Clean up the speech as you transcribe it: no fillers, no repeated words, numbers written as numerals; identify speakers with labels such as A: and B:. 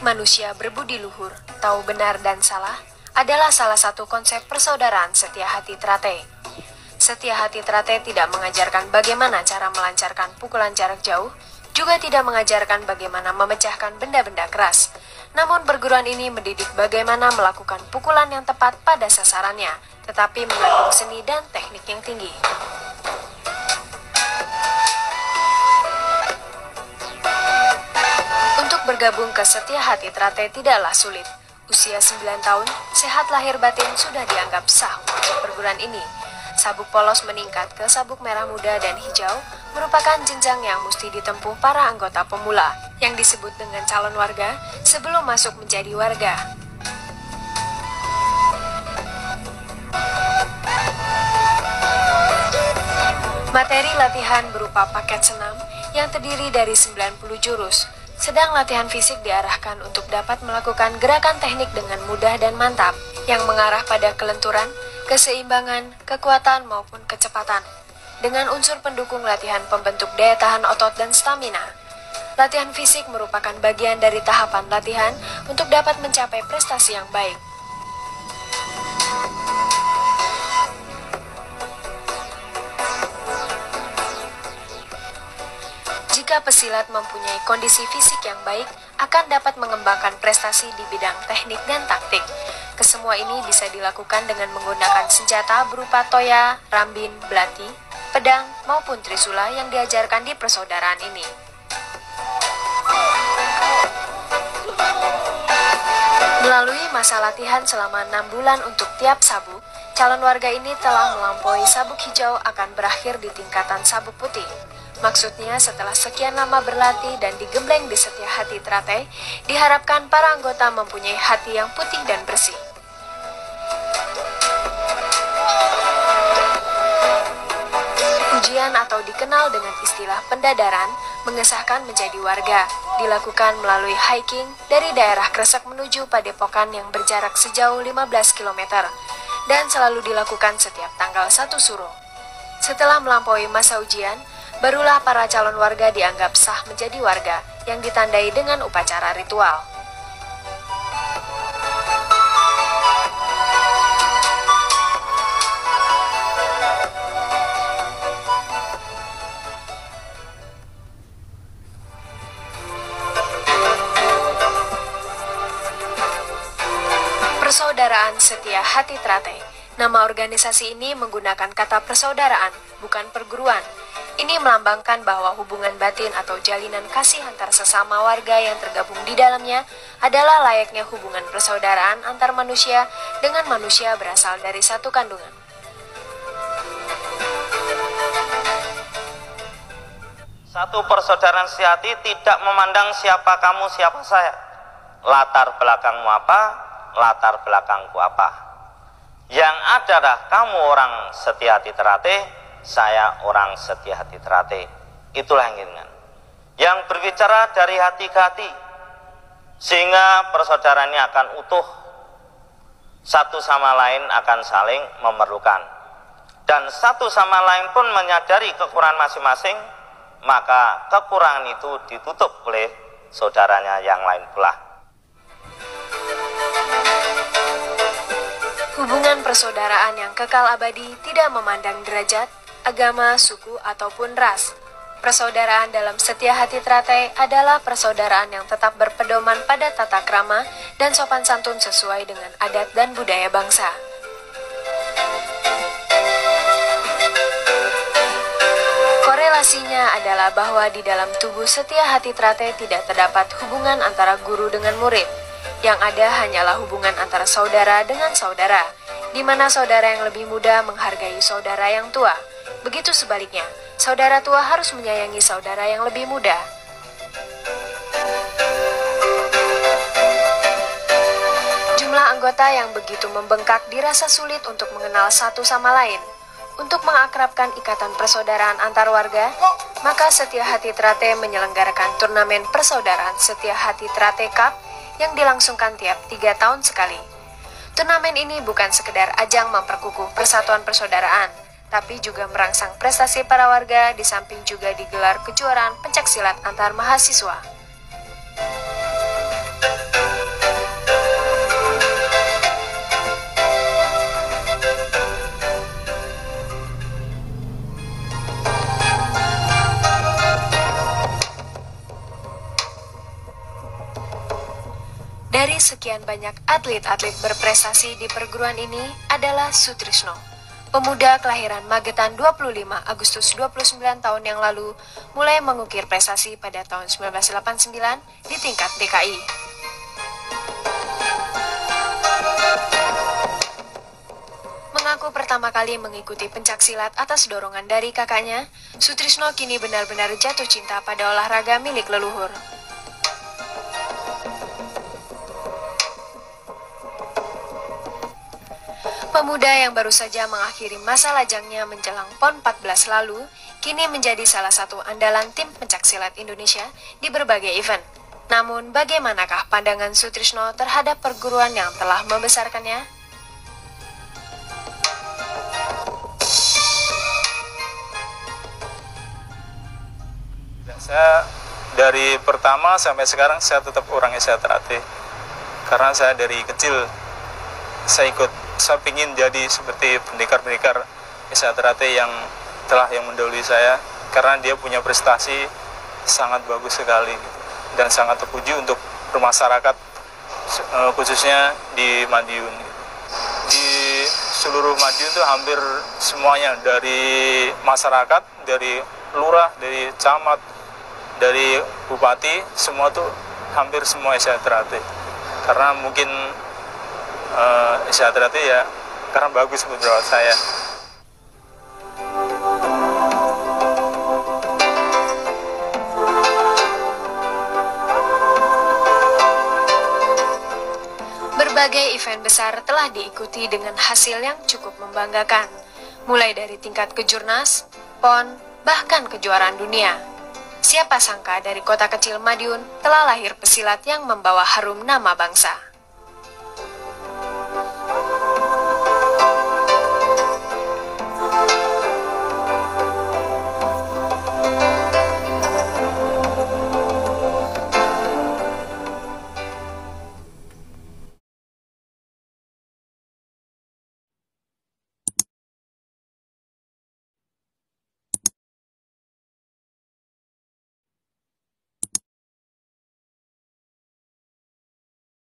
A: manusia berbudi luhur, tahu benar dan salah, adalah salah satu konsep persaudaraan Setia Hati Trate. Setia Hati Trate tidak mengajarkan bagaimana cara melancarkan pukulan jarak jauh, juga tidak mengajarkan bagaimana memecahkan benda-benda keras. Namun perguruan ini mendidik bagaimana melakukan pukulan yang tepat pada sasarannya, tetapi mengandung seni dan teknik yang tinggi. Untuk bergabung ke Setia Hati Trate tidaklah sulit. Usia 9 tahun, sehat lahir batin sudah dianggap sah untuk perguruan ini. Sabuk polos meningkat ke sabuk merah muda dan hijau merupakan jenjang yang mesti ditempuh para anggota pemula, yang disebut dengan calon warga sebelum masuk menjadi warga. Materi latihan berupa paket senam yang terdiri dari 90 jurus, sedang latihan fisik diarahkan untuk dapat melakukan gerakan teknik dengan mudah dan mantap, yang mengarah pada kelenturan, keseimbangan, kekuatan maupun kecepatan. Dengan unsur pendukung latihan pembentuk daya tahan otot dan stamina. Latihan fisik merupakan bagian dari tahapan latihan untuk dapat mencapai prestasi yang baik. Jika pesilat mempunyai kondisi fisik yang baik, akan dapat mengembangkan prestasi di bidang teknik dan taktik. Kesemua ini bisa dilakukan dengan menggunakan senjata berupa toya, rambin, belati, pedang, maupun trisula yang diajarkan di persaudaraan ini. Melalui masa latihan selama 6 bulan untuk tiap sabuk, calon warga ini telah melampaui sabuk hijau akan berakhir di tingkatan sabuk putih. Maksudnya setelah sekian lama berlatih dan digembleng di Setia Hati Trate, diharapkan para anggota mempunyai hati yang putih dan bersih. Ujian atau dikenal dengan istilah pendadaran, mengesahkan menjadi warga, dilakukan melalui hiking dari daerah Kresek menuju Padepokan yang berjarak sejauh 15 km, dan selalu dilakukan setiap tanggal 1 Suro. Setelah melampaui masa ujian, barulah para calon warga dianggap sah menjadi warga yang ditandai dengan upacara ritual. Persaudaraan Setia Hati Trate. Nama organisasi ini menggunakan kata persaudaraan, bukan perguruan. Ini melambangkan bahwa hubungan batin atau jalinan kasih antar sesama warga yang tergabung di dalamnya adalah layaknya hubungan persaudaraan antar manusia dengan manusia berasal dari satu kandungan.
B: Satu persaudaraan sejati tidak memandang siapa kamu, siapa saya. Latar belakangmu apa, latar belakangku apa. Yang adalah kamu orang Setia Hati Trate, saya orang Setia Hati Trate. Itulah yang inginkan. Yang berbicara dari hati ke hati, sehingga persaudaraan ini akan utuh, satu sama lain akan saling memerlukan, dan satu sama lain pun menyadari kekurangan masing-masing, maka kekurangan itu ditutup oleh saudaranya yang lain pula.
A: Hubungan persaudaraan yang kekal abadi tidak memandang derajat, agama, suku, ataupun ras. Persaudaraan dalam Setia Hati Trate adalah persaudaraan yang tetap berpedoman pada tata krama dan sopan santun sesuai dengan adat dan budaya bangsa. Korelasinya adalah bahwa di dalam tubuh Setia Hati Trate tidak terdapat hubungan antara guru dengan murid. Yang ada hanyalah hubungan antara saudara dengan saudara, di mana saudara yang lebih muda menghargai saudara yang tua. Begitu sebaliknya, saudara tua harus menyayangi saudara yang lebih muda. Jumlah anggota yang begitu membengkak dirasa sulit untuk mengenal satu sama lain. Untuk mengakrabkan ikatan persaudaraan antar warga, maka Setia Hati Trate menyelenggarakan turnamen persaudaraan Setia Hati Trate Cup yang dilangsungkan tiap 3 tahun sekali. Turnamen ini bukan sekedar ajang memperkukuh persatuan persaudaraan, tapi juga merangsang prestasi para warga, di samping juga digelar kejuaraan pencaksilat antar mahasiswa. Dari sekian banyak atlet-atlet berprestasi di perguruan ini adalah Sutrisno. Pemuda kelahiran Magetan 25 Agustus 29 tahun yang lalu mulai mengukir prestasi pada tahun 1989 di tingkat DKI. Mengaku pertama kali mengikuti pencaksilat atas dorongan dari kakaknya, Sutrisno kini benar-benar jatuh cinta pada olahraga milik leluhur. Pemuda yang baru saja mengakhiri masa lajangnya menjelang PON 14 lalu, kini menjadi salah satu andalan tim pencaksilat Indonesia di berbagai event. Namun, bagaimanakah pandangan Sutrisno terhadap perguruan yang telah membesarkannya?
C: Saya dari pertama sampai sekarang saya tetap orang Esa Teratai. Karena saya dari kecil saya ingin jadi seperti pendekar-pendekar Esa Teratai yang mendahului saya, karena dia punya prestasi sangat bagus sekali dan sangat terpuji untuk bermasyarakat, khususnya di Madiun. Di seluruh Madiun itu hampir semuanya, dari masyarakat, dari lurah, dari camat, dari bupati, semua tuh hampir semua Esa Teratai. Karena mungkin Esa Teratai ya karena bagus menurut saya.
A: Berbagai event besar telah diikuti dengan hasil yang cukup membanggakan, mulai dari tingkat kejurnas, PON, bahkan kejuaraan dunia. Siapa sangka dari kota kecil Madiun telah lahir pesilat yang membawa harum nama bangsa.